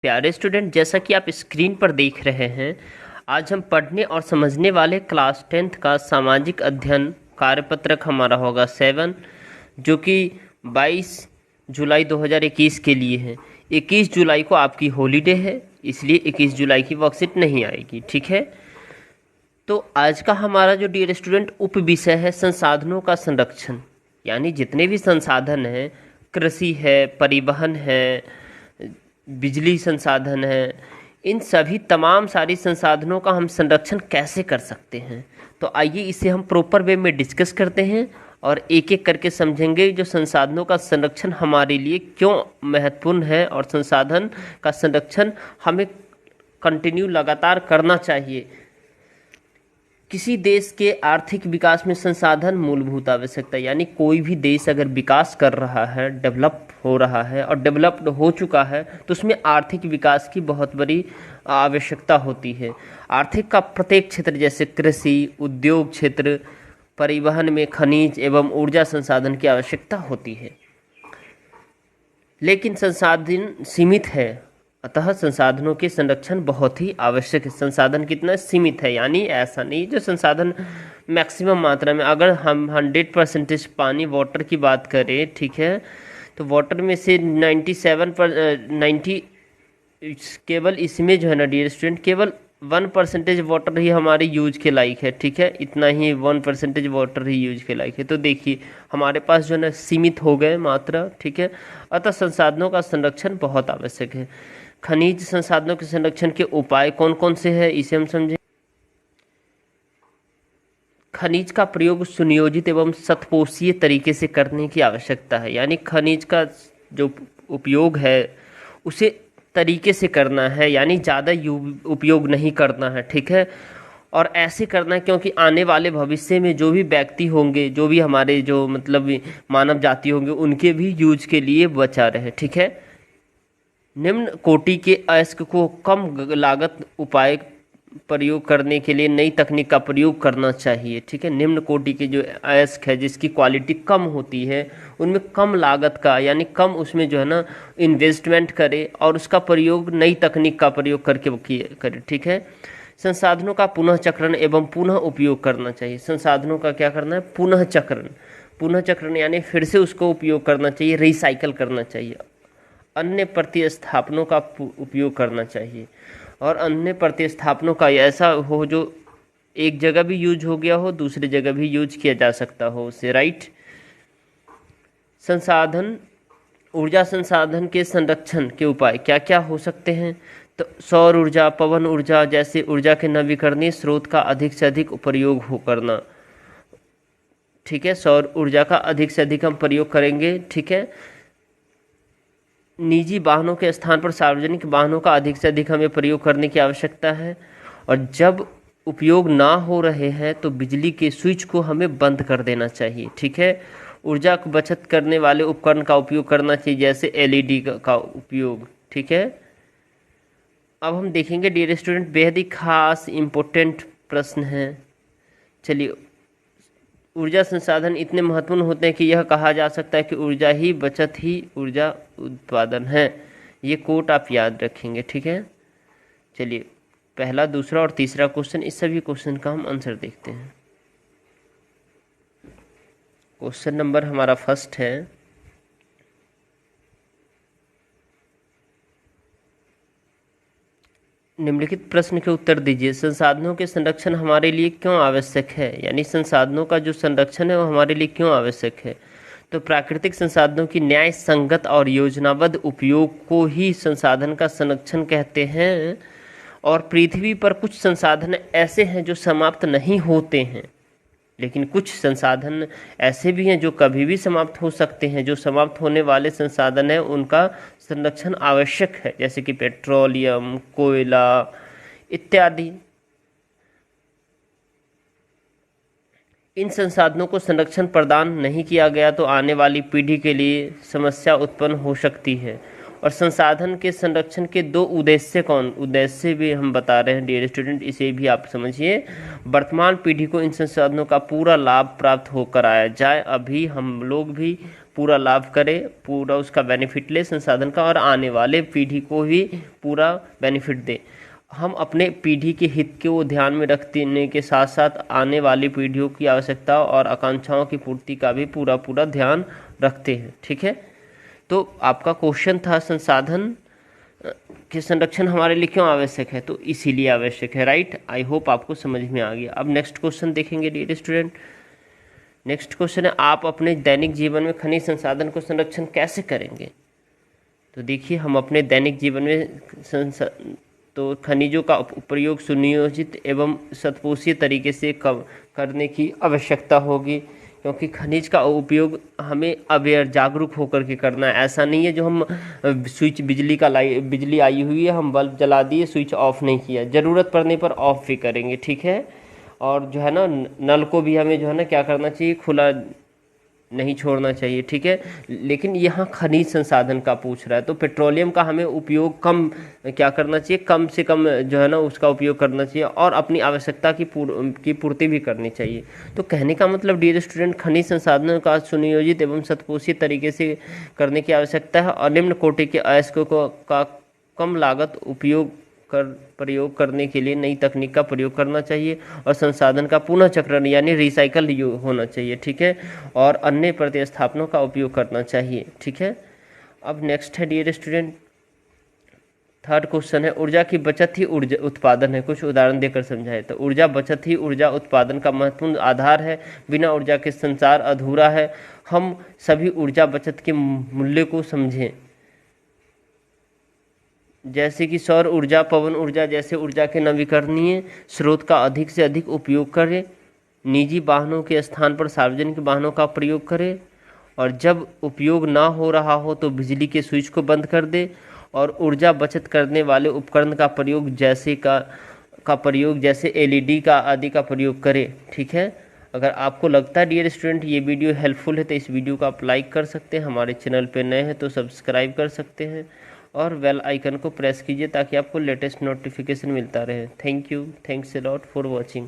प्यारे स्टूडेंट, जैसा कि आप स्क्रीन पर देख रहे हैं, आज हम पढ़ने और समझने वाले क्लास 10th का सामाजिक अध्ययन कार्यपत्रक हमारा होगा 7, जो कि 22 जुलाई 2021 के लिए है। 21 जुलाई को आपकी हॉलीडे है, इसलिए 21 जुलाई की वर्कशीट नहीं आएगी। ठीक है, तो आज का हमारा जो डियर स्टूडेंट उप विषय है संसाधनों का संरक्षण, यानी जितने भी संसाधन हैं, कृषि है, परिवहन है, बिजली संसाधन है, इन सभी तमाम सारी संसाधनों का हम संरक्षण कैसे कर सकते हैं। तो आइए इसे हम प्रॉपर वे में डिस्कस करते हैं और एक एक करके समझेंगे जो संसाधनों का संरक्षण हमारे लिए क्यों महत्वपूर्ण है और संसाधन का संरक्षण हमें कंटिन्यू लगातार करना चाहिए। किसी देश के आर्थिक विकास में संसाधन मूलभूत आवश्यकता, यानी कोई भी देश अगर विकास कर रहा है, डेवलप हो रहा है और डेवलप्ड हो चुका है, तो उसमें आर्थिक विकास की बहुत बड़ी आवश्यकता होती है। आर्थिक का प्रत्येक क्षेत्र जैसे कृषि, उद्योग क्षेत्र, परिवहन में खनिज एवं ऊर्जा संसाधन की आवश्यकता होती है, लेकिन संसाधन सीमित है, अतः संसाधनों के संरक्षण बहुत ही आवश्यक है। संसाधन कितना सीमित है, यानी ऐसा नहीं जो संसाधन मैक्सिमम मात्रा में, अगर हम 100% पानी वाटर की बात करें, ठीक है, तो वाटर में से 90 केवल इसमें जो है ना डियर स्टूडेंट, केवल 1% वाटर ही हमारे यूज के लायक है। ठीक है, इतना ही 1% वाटर ही यूज के लायक है। तो देखिए हमारे पास जो है ना सीमित हो गए मात्रा। ठीक है, अतः संसाधनों का संरक्षण बहुत आवश्यक है। खनिज संसाधनों के संरक्षण के उपाय कौन कौन से हैं, इसे हम समझें। खनिज का प्रयोग सुनियोजित एवं शतपोषीय तरीके से करने की आवश्यकता है, यानी खनिज का जो उपयोग है उसे तरीके से करना है, यानी ज़्यादा उपयोग नहीं करना है। ठीक है, और ऐसे करना है क्योंकि आने वाले भविष्य में जो भी व्यक्ति होंगे, जो भी हमारे जो मतलब मानव जाति होंगे, उनके भी यूज के लिए बचा रहे। ठीक है, निम्न कोटि के अयस्क को कम लागत उपाय प्रयोग करने के लिए नई तकनीक का प्रयोग करना चाहिए। ठीक है, निम्न कोटि के जो अयस्क है जिसकी क्वालिटी कम होती है, उनमें कम लागत का, यानी कम उसमें जो है ना इन्वेस्टमेंट करे और उसका प्रयोग नई तकनीक का प्रयोग करके करे। ठीक है, संसाधनों का पुनः चक्रण एवं पुनः उपयोग करना चाहिए। संसाधनों का क्या करना है, पुनः चक्रण। पुनः चक्रण यानी फिर से उसको उपयोग करना चाहिए, रिसाइकल करना चाहिए। अन्य प्रतिस्थापनों का उपयोग करना चाहिए, और अन्य प्रतिस्थापनों का ऐसा हो जो एक जगह भी यूज हो गया हो, दूसरी जगह भी यूज किया जा सकता हो उसे। राइट। संसाधन, ऊर्जा संसाधन के संरक्षण के उपाय क्या क्या हो सकते हैं। तो सौर ऊर्जा, पवन ऊर्जा जैसे ऊर्जा के नवीकरणीय स्रोत का अधिक से अधिक प्रयोग हो करना। ठीक है, सौर ऊर्जा का अधिक से अधिक हम प्रयोग करेंगे। ठीक है, निजी वाहनों के स्थान पर सार्वजनिक वाहनों का अधिक से अधिक हमें प्रयोग करने की आवश्यकता है, और जब उपयोग ना हो रहे हैं तो बिजली के स्विच को हमें बंद कर देना चाहिए। ठीक है, ऊर्जा को बचत करने वाले उपकरण का उपयोग करना चाहिए, जैसे एलईडी का उपयोग। ठीक है, अब हम देखेंगे डियर स्टूडेंट बेहद ही खास इम्पोर्टेंट प्रश्न है। चलिए, ऊर्जा संसाधन इतने महत्वपूर्ण होते हैं कि यह कहा जा सकता है कि ऊर्जा ही बचत ही ऊर्जा उत्पादन है। ये कोट आप याद रखेंगे। ठीक है, चलिए पहला, दूसरा और तीसरा क्वेश्चन, इस सभी क्वेश्चन का हम आंसर देखते हैं। क्वेश्चन नंबर हमारा फर्स्ट है, निम्नलिखित प्रश्न के उत्तर दीजिए। संसाधनों के संरक्षण हमारे लिए क्यों आवश्यक है, यानी संसाधनों का जो संरक्षण है वो हमारे लिए क्यों आवश्यक है। तो प्राकृतिक संसाधनों की न्याय संगत और योजनाबद्ध उपयोग को ही संसाधन का संरक्षण कहते हैं, और पृथ्वी पर कुछ संसाधन ऐसे हैं जो समाप्त नहीं होते हैं, लेकिन कुछ संसाधन ऐसे भी हैं जो कभी भी समाप्त हो सकते हैं। जो समाप्त होने वाले संसाधन हैं उनका संरक्षण आवश्यक है, जैसे कि पेट्रोलियम, कोयला इत्यादि। इन संसाधनों को संरक्षण प्रदान नहीं किया गया तो आने वाली पीढ़ी के लिए समस्या उत्पन्न हो सकती है। और संसाधन के संरक्षण के दो उद्देश्य उद्देश्य भी हम बता रहे हैं डियर स्टूडेंट, इसे भी आप समझिए। वर्तमान पीढ़ी को इन संसाधनों का पूरा लाभ प्राप्त होकर आया जाए। अभी हम लोग भी पूरा लाभ करे, पूरा उसका बेनिफिट ले संसाधन का, और आने वाले पीढ़ी को भी पूरा बेनिफिट दे। हम अपने पीढ़ी के हित को ध्यान में रखने के साथ साथ आने वाली पीढ़ियों की आवश्यकताओं और आकांक्षाओं की पूर्ति का भी पूरा ध्यान रखते हैं। ठीक है, तो आपका क्वेश्चन था संसाधन के संरक्षण हमारे लिए क्यों आवश्यक है, तो इसीलिए आवश्यक है, राइट। आई होप आपको समझ में आ गया। अब नेक्स्ट क्वेश्चन देखेंगे डियर स्टूडेंट। नेक्स्ट क्वेश्चन है, आप अपने दैनिक जीवन में खनिज संसाधन को संरक्षण कैसे करेंगे। तो देखिए, हम अपने दैनिक जीवन में तो खनिजों का प्रयोग सुनियोजित एवं सतपोषीय तरीके से करने की आवश्यकता होगी, क्योंकि खनिज का उपयोग हमें अवेयर जागरूक होकर के करना है। ऐसा नहीं है जो हम स्विच बिजली आई हुई है, हम बल्ब जला दिए, स्विच ऑफ नहीं किया, ज़रूरत पड़ने पर ऑफ भी करेंगे। ठीक है, और जो है ना, नल को भी हमें जो है ना क्या करना चाहिए, खुला नहीं छोड़ना चाहिए। ठीक है, लेकिन यहाँ खनिज संसाधन का पूछ रहा है, तो पेट्रोलियम का हमें उपयोग कम क्या करना चाहिए, कम से कम जो है ना उसका उपयोग करना चाहिए, और अपनी आवश्यकता की पूर्ति भी करनी चाहिए। तो कहने का मतलब डियर स्टूडेंट, खनिज संसाधनों का सुनियोजित एवं सतपोषी तरीके से करने की आवश्यकता है, और निम्न कोटि के अयस्कों का कम लागत प्रयोग करने के लिए नई तकनीक का प्रयोग करना चाहिए, और संसाधन का पुनः चक्रण यानी रिसाइकल होना चाहिए। ठीक है, और अन्य प्रतिस्थापनों का उपयोग करना चाहिए। ठीक है, अब नेक्स्ट है डियर स्टूडेंट, थर्ड क्वेश्चन है, ऊर्जा की बचत ही ऊर्जा उत्पादन है। कुछ उदाहरण देकर समझाए। तो ऊर्जा बचत ही ऊर्जा उत्पादन का महत्वपूर्ण आधार है। बिना ऊर्जा के संसार अधूरा है। हम सभी ऊर्जा बचत के मूल्य को समझें, जैसे कि सौर ऊर्जा, पवन ऊर्जा जैसे ऊर्जा के नवीकरणीय स्रोत का अधिक से अधिक उपयोग करें। निजी वाहनों के स्थान पर सार्वजनिक वाहनों का प्रयोग करें, और जब उपयोग ना हो रहा हो तो बिजली के स्विच को बंद कर दे, और ऊर्जा बचत करने वाले उपकरण का प्रयोग जैसे एलईडी का आदि का प्रयोग करें। ठीक है, अगर आपको लगता है डियर स्टूडेंट ये वीडियो हेल्पफुल है, तो इस वीडियो को आप लाइक कर सकते हैं। हमारे चैनल पे नए हैं तो सब्सक्राइब कर सकते हैं, और बेल आइकन को प्रेस कीजिए ताकि आपको लेटेस्ट नोटिफिकेशन मिलता रहे। Thank you, thanks a lot for watching.